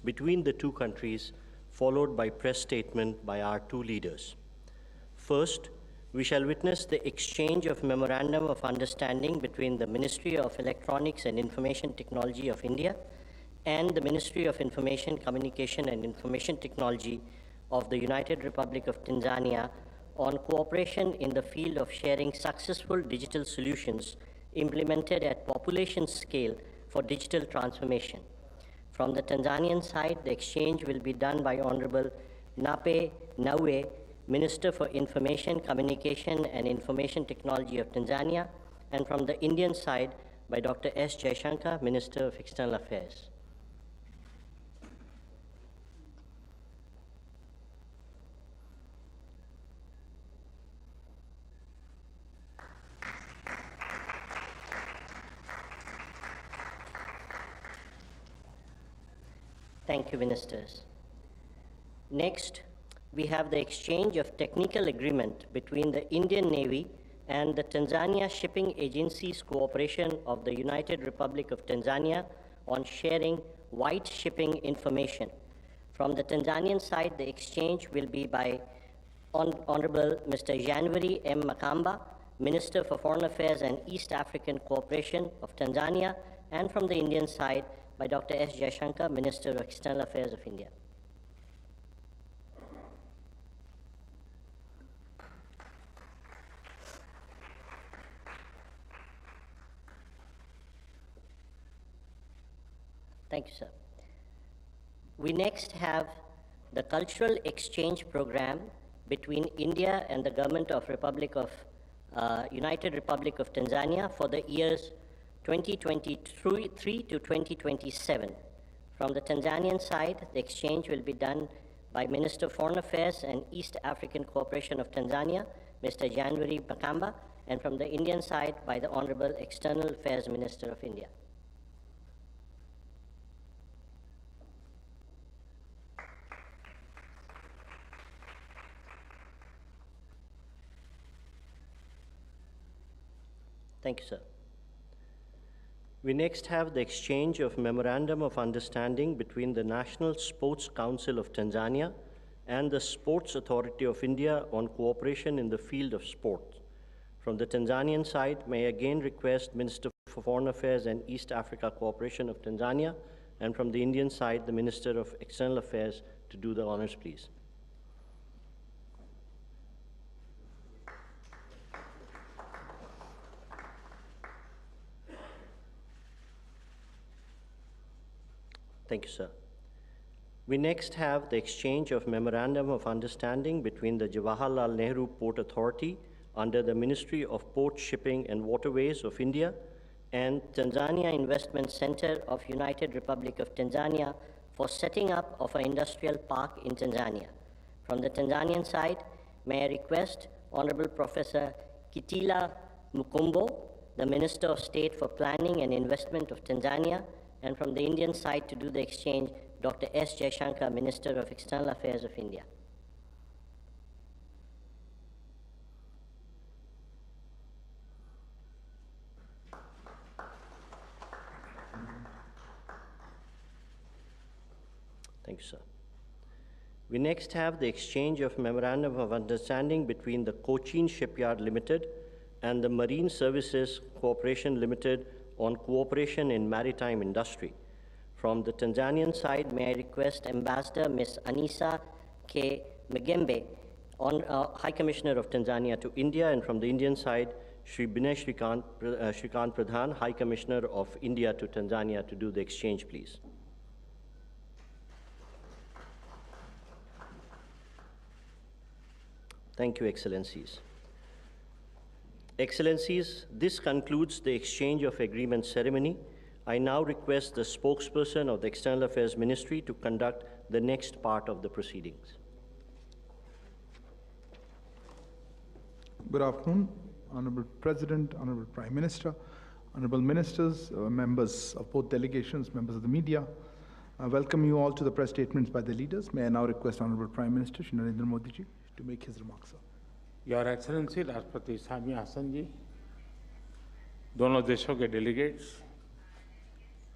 between the two countries, followed by press statement by our two leaders. First, we shall witness the exchange of Memorandum of Understanding between the Ministry of Electronics and Information Technology of India and the Ministry of Information, Communication and Information Technology of the United Republic of Tanzania on cooperation in the field of sharing successful digital solutions implemented at population scale for digital transformation. From the Tanzanian side, the exchange will be done by Honorable Nape Nnauye, Minister for Information, Communication and Information Technology of Tanzania, and from the Indian side by Dr. S. Jaishankar, Minister of External Affairs. Thank you, Ministers. Next, we have the exchange of technical agreement between the Indian Navy and the Tanzania Shipping Agency's cooperation of the United Republic of Tanzania on sharing white shipping information. From the Tanzanian side, the exchange will be by Honorable Mr. January M. Makamba, Minister for Foreign Affairs and East African Cooperation of Tanzania, and from the Indian side by Dr. S. Jaishankar, Minister of External Affairs of India. Thank you, sir. We next have the cultural exchange program between India and the government of United Republic of Tanzania for the years 2023 to 2027. From the Tanzanian side, the exchange will be done by Minister of Foreign Affairs and East African Cooperation of Tanzania, Mr. January Makamba, and from the Indian side by the Honorable External Affairs Minister of India. Thank you, sir. We next have the exchange of Memorandum of Understanding between the National Sports Council of Tanzania and the Sports Authority of India on cooperation in the field of sport. From the Tanzanian side, may I again request Minister for Foreign Affairs and East Africa Cooperation of Tanzania, and from the Indian side, the Minister of External Affairs to do the honors, please. Thank you, sir. We next have the exchange of Memorandum of Understanding between the Jawaharlal Nehru Port Authority under the Ministry of Port, Shipping and Waterways of India and Tanzania Investment Center of United Republic of Tanzania for setting up of an industrial park in Tanzania. From the Tanzanian side, may I request Honorable Professor Kitila Mukumbo, the Minister of State for Planning and Investment of Tanzania, and from the Indian side to do the exchange, Dr. S. Jaishankar, Minister of External Affairs of India. Thank you, sir. We next have the exchange of Memorandum of Understanding between the Cochin Shipyard Limited and the Marine Services Corporation Limited on cooperation in maritime industry. From the Tanzanian side, may I request Ambassador Ms. Anisa K. Megembe, High Commissioner of Tanzania to India, and from the Indian side, Shri Binay Shrikant Pradhan, High Commissioner of India to Tanzania to do the exchange, please. Thank you, Excellencies. Excellencies, this concludes the exchange of agreement ceremony. I now request the spokesperson of the External Affairs Ministry to conduct the next part of the proceedings. Good afternoon, Honorable President, Honorable Prime Minister, Honorable Ministers, members of both delegations, members of the media. I welcome you all to the press statements by the leaders. May I now request Honorable Prime Minister Shri Narendra Modi ji to make his remarks, sir. Your Excellency राष्ट्रपति सामिया हसन जी, दोनों देशों के delegates,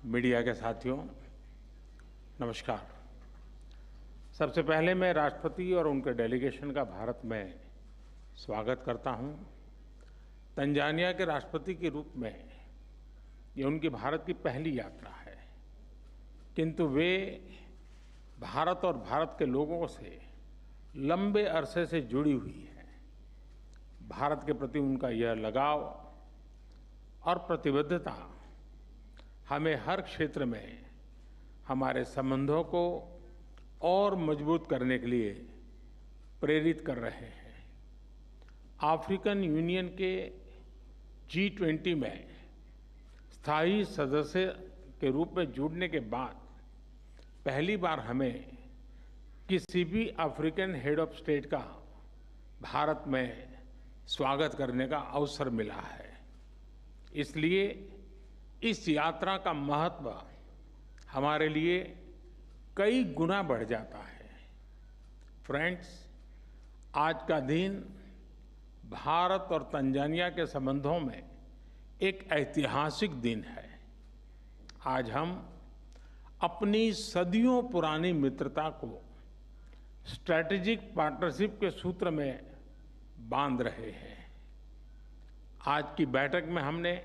media के साथियों, नमस्कार। सबसे पहले मैं राष्ट्रपति और उनके डेलीगेशन का भारत में स्वागत करता हूं। तंजानिया के राष्ट्रपति के रूप में ये उनकी भारत की पहली यात्रा है, किंतु वे भारत और भारत के लोगों से लंबे अरसे से जुड़ी हुई हैं। भारत के प्रति उनका यह लगाव और प्रतिबद्धता हमें हर क्षेत्र में हमारे संबंधों को और मजबूत करने के लिए प्रेरित कर रहे हैं। अफ्रीकन यूनियन के G20 में स्थायी सदस्य के रूप में जुड़ने के बाद पहली बार हमें किसी भी अफ्रीकन हेड ऑफ स्टेट का भारत में स्वागत करने का अवसर मिला है। इसलिए इस यात्रा का महत्व हमारे लिए कई गुना बढ़ जाता है। फ्रेंड्स, आज का दिन भारत और तंजानिया के संबंधों में एक ऐतिहासिक दिन है। आज हम अपनी सदियों पुरानी मित्रता को स्ट्रैटेजिक पार्टनरशिप के सूत्र में बांध रहे हैं। आज की बैठक में हमने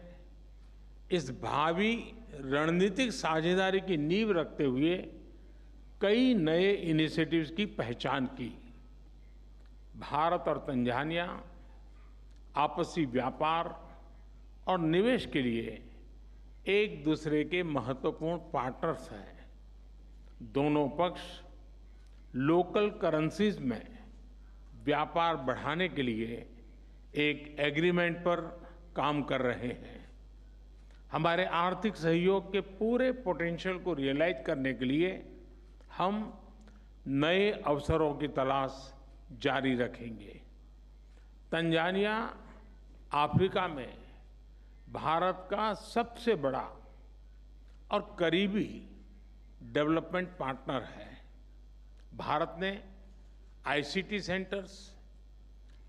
इस भावी रणनीतिक साझेदारी की नींव रखते हुए कई नए इनिशिएटिव्स की पहचान की। भारत और तंजानिया आपसी व्यापार और निवेश के लिए एक दूसरे के महत्वपूर्ण पार्टनर्स हैं। दोनों पक्ष लोकल करेंसीज में व्यापार बढ़ाने के लिए एक एग्रीमेंट पर काम कर रहे हैं। हमारे आर्थिक सहयोग के पूरे पोटेंशियल को रियलाइज करने के लिए हम नए अवसरों की तलाश जारी रखेंगे। तंजानिया अफ्रीका में भारत का सबसे बड़ा और करीबी डेवलपमेंट पार्टनर है। भारत ने ICT centres,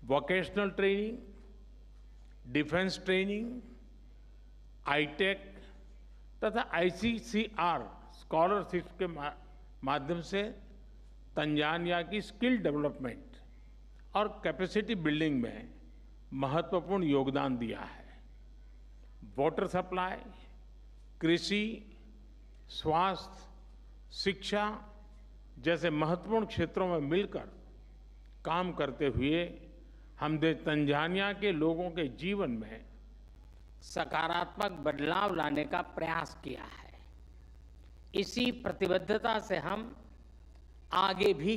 vocational training, defence training, ITEC तथा ICCR स्कॉलरशिप के माध्यम से तंजानिया की स्किल डेवलपमेंट और कैपेसिटी बिल्डिंग में महत्वपूर्ण योगदान दिया है। वाटर सप्लाई, कृषि, स्वास्थ्य, शिक्षा जैसे महत्वपूर्ण क्षेत्रों में मिलकर काम करते हुए हमने तंजानिया के लोगों के जीवन में सकारात्मक बदलाव लाने का प्रयास किया है। इसी प्रतिबद्धता से हम आगे भी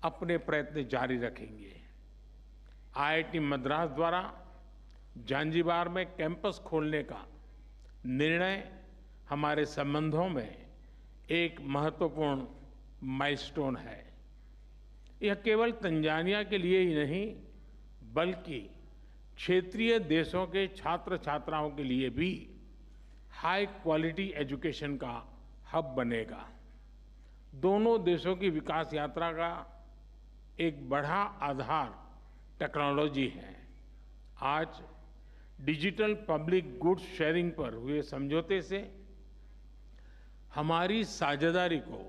अपने प्रयत्न जारी रखेंगे। IIT मद्रास द्वारा जांजिबार में कैंपस खोलने का निर्णय हमारे संबंधों में एक महत्वपूर्ण माइलस्टोन है। यह केवल तंजानिया के लिए ही नहीं, बल्कि क्षेत्रीय देशों के छात्र छात्राओं के लिए भी हाई क्वालिटी एजुकेशन का हब बनेगा। दोनों देशों की विकास यात्रा का एक बड़ा आधार टेक्नोलॉजी है। आज डिजिटल पब्लिक गुड्स शेयरिंग पर हुए समझौते से हमारी साझेदारी को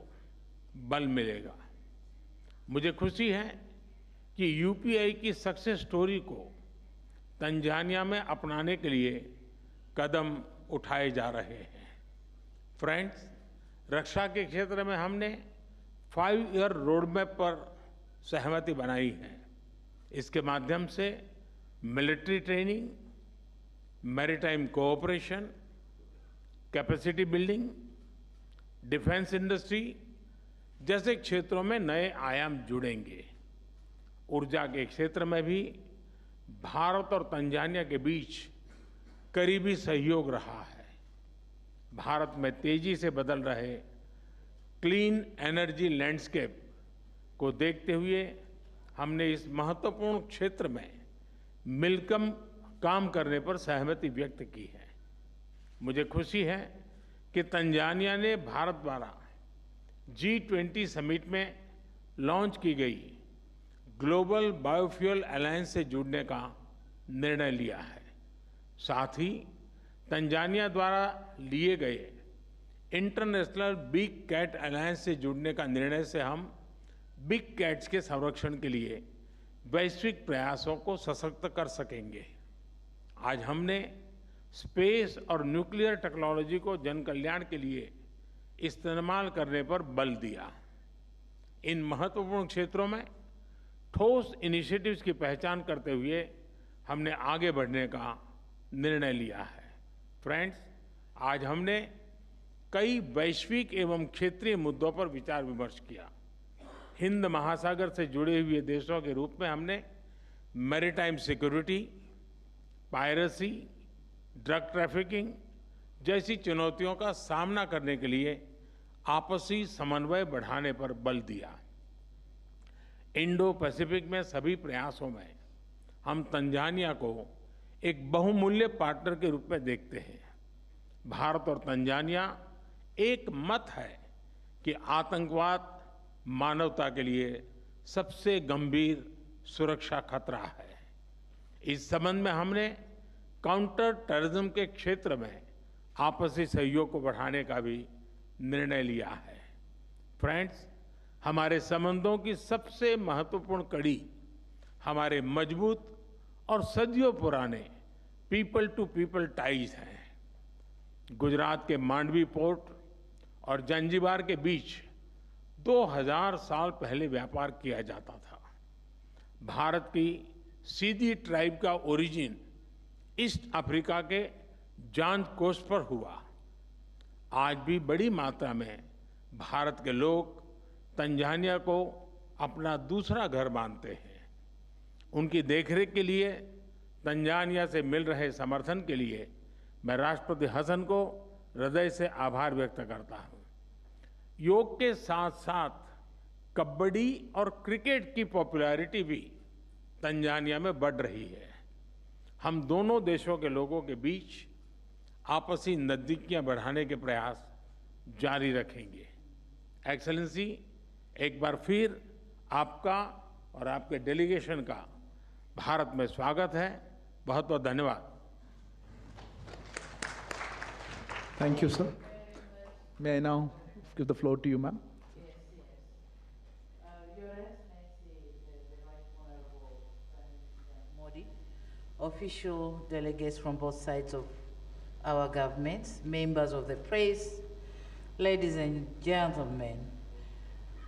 बल मिलेगा। मुझे खुशी है कि UPI की सक्सेस स्टोरी को तंजानिया में अपनाने के लिए कदम उठाए जा रहे हैं। फ्रेंड्स, रक्षा के क्षेत्र में हमने 5-year रोडमैप पर सहमति बनाई है। इसके माध्यम से military training, maritime cooperation, capacity building, defence industry जैसे क्षेत्रों में नए आयाम जुड़ेंगे। ऊर्जा के क्षेत्र में भी भारत और तंजानिया के बीच करीबी सहयोग रहा है। भारत में तेजी से बदल रहे क्लीन एनर्जी लैंडस्केप को देखते हुए हमने इस महत्वपूर्ण क्षेत्र में मिलकर काम करने पर सहमति व्यक्त की है। मुझे खुशी है कि तंजानिया ने भारत द्वारा G20 समिट में लॉन्च की गई ग्लोबल बायोफ्यूल अलायंस से जुड़ने का निर्णय लिया है। साथ ही तंजानिया द्वारा लिए गए इंटरनेशनल बिग कैट अलायंस से जुड़ने का निर्णय से हम बिग कैट्स के संरक्षण के लिए वैश्विक प्रयासों को सशक्त कर सकेंगे। आज हमने स्पेस और न्यूक्लियर टेक्नोलॉजी को जन कल्याण के लिए इस्तेमाल करने पर बल दिया। इन महत्वपूर्ण क्षेत्रों में ठोस इनिशिएटिव्स की पहचान करते हुए हमने आगे बढ़ने का निर्णय लिया है। फ्रेंड्स, आज हमने कई वैश्विक एवं क्षेत्रीय मुद्दों पर विचार विमर्श किया। हिंद महासागर से जुड़े हुए देशों के रूप में हमने maritime security, piracy, drug trafficking जैसी चुनौतियों का सामना करने के लिए आपसी समन्वय बढ़ाने पर बल दिया। इंडो पैसिफिक में सभी प्रयासों में हम तंजानिया को एक बहुमूल्य पार्टनर के रूप में देखते हैं। भारत और तंजानिया एक मत है कि आतंकवाद मानवता के लिए सबसे गंभीर सुरक्षा खतरा है। इस संबंध में हमने काउंटर टेररिज्म के क्षेत्र में आपसी सहयोग को बढ़ाने का भी निर्णय लिया है। फ्रेंड्स, हमारे संबंधों की सबसे महत्वपूर्ण कड़ी हमारे मजबूत और सदियों पुराने पीपल टू पीपल टाइज हैं। गुजरात के मांडवी पोर्ट और जंजीबार के बीच 2000 साल पहले व्यापार किया जाता था। भारत की सीधी ट्राइब का ओरिजिन ईस्ट अफ्रीका के जांज कोस्ट पर हुआ। आज भी बड़ी मात्रा में भारत के लोग तंजानिया को अपना दूसरा घर मानते हैं। उनकी देखरेख के लिए तंजानिया से मिल रहे समर्थन के लिए मैं राष्ट्रपति हसन को हृदय से आभार व्यक्त करता हूं। योग के साथ साथ कबड्डी और क्रिकेट की पॉपुलैरिटी भी तंजानिया में बढ़ रही है। हम दोनों देशों के लोगों के बीच आपसी नजदीकियां बढ़ाने के प्रयास जारी रखेंगे। एक्सेलेंसी, एक बार फिर आपका और आपके डेलीगेशन का भारत में स्वागत है। बहुत बहुत धन्यवाद। Thank you, sir. May I now give the floor to you, ma'am? Your Excellency, the Right Honorable Prime Minister Modi, official delegates from both sides of our governments, members of the press, ladies and gentlemen,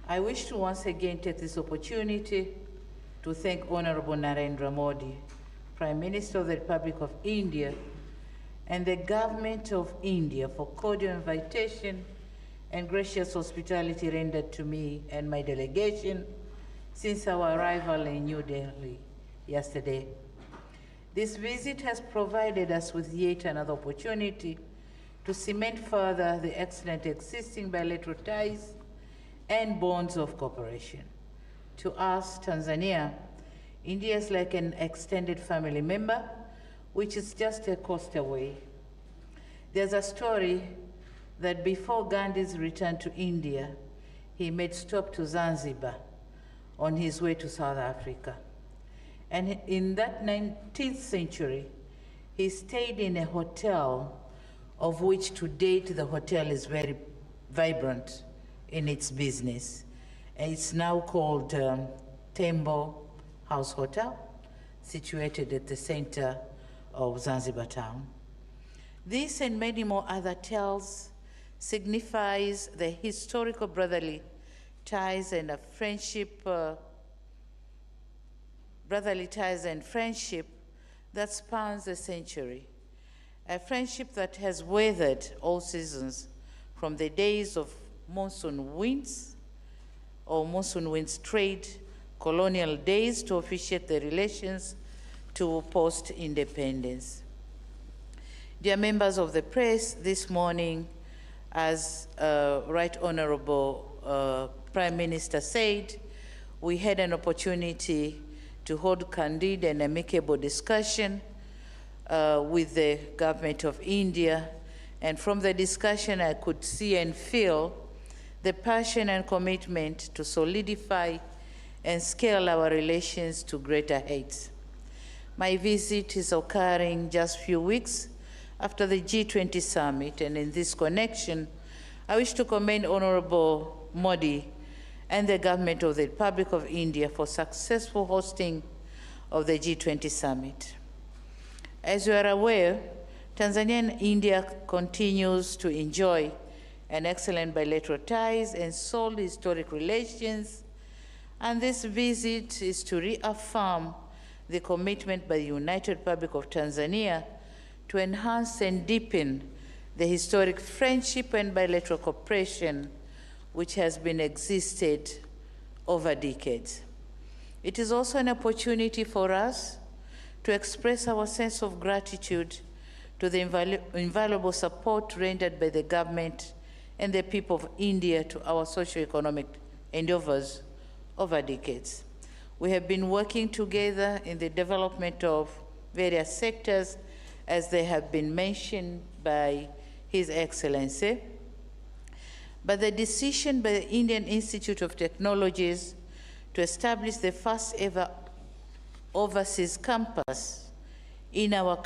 I wish to once again take this opportunity to thank Honorable Narendra Modi, Prime Minister of the Republic of India, and the Government of India for cordial invitation and gracious hospitality rendered to me and my delegation since our arrival in New Delhi yesterday. This visit has provided us with yet another opportunity to cement further the excellent existing bilateral ties and bonds of cooperation. To us, Tanzania, India is like an extended family member, which is just a coast away. There's a story that before Gandhi's return to India, he made stop to Zanzibar on his way to South Africa. And in that 19th century, he stayed in a hotel of which to date the hotel is very vibrant in its business. And it's now called Tembo House Hotel, situated at the center of Zanzibar town. This and many more other tales signifies the historical brotherly ties and a friendship, that spans a century. A friendship that has weathered all seasons, from the days of monsoon winds or monsoon winds trade, colonial days to officiate the relations to post-independence. Dear members of the press, this morning, as Right Honorable Prime Minister said, we had an opportunity to hold candid and amicable discussion with the government of India. And from the discussion, I could see and feel the passion and commitment to solidify and scale our relations to greater heights. My visit is occurring just a few weeks after the G20 summit, and in this connection, I wish to commend Honorable Modi and the government of the Republic of India for successful hosting of the G20 summit. As you are aware, Tanzania and India continues to enjoy an excellent bilateral ties and solid historic relations, and this visit is to reaffirm the commitment by the United Republic of Tanzania to enhance and deepen the historic friendship and bilateral cooperation which has been existed over decades. It is also an opportunity for us to express our sense of gratitude to the invaluable support rendered by the government and the people of India to our socio-economic endeavors over decades. We have been working together in the development of various sectors, as they have been mentioned by His Excellency. But the decision by the Indian Institute of Technologies to establish the first ever overseas campus in our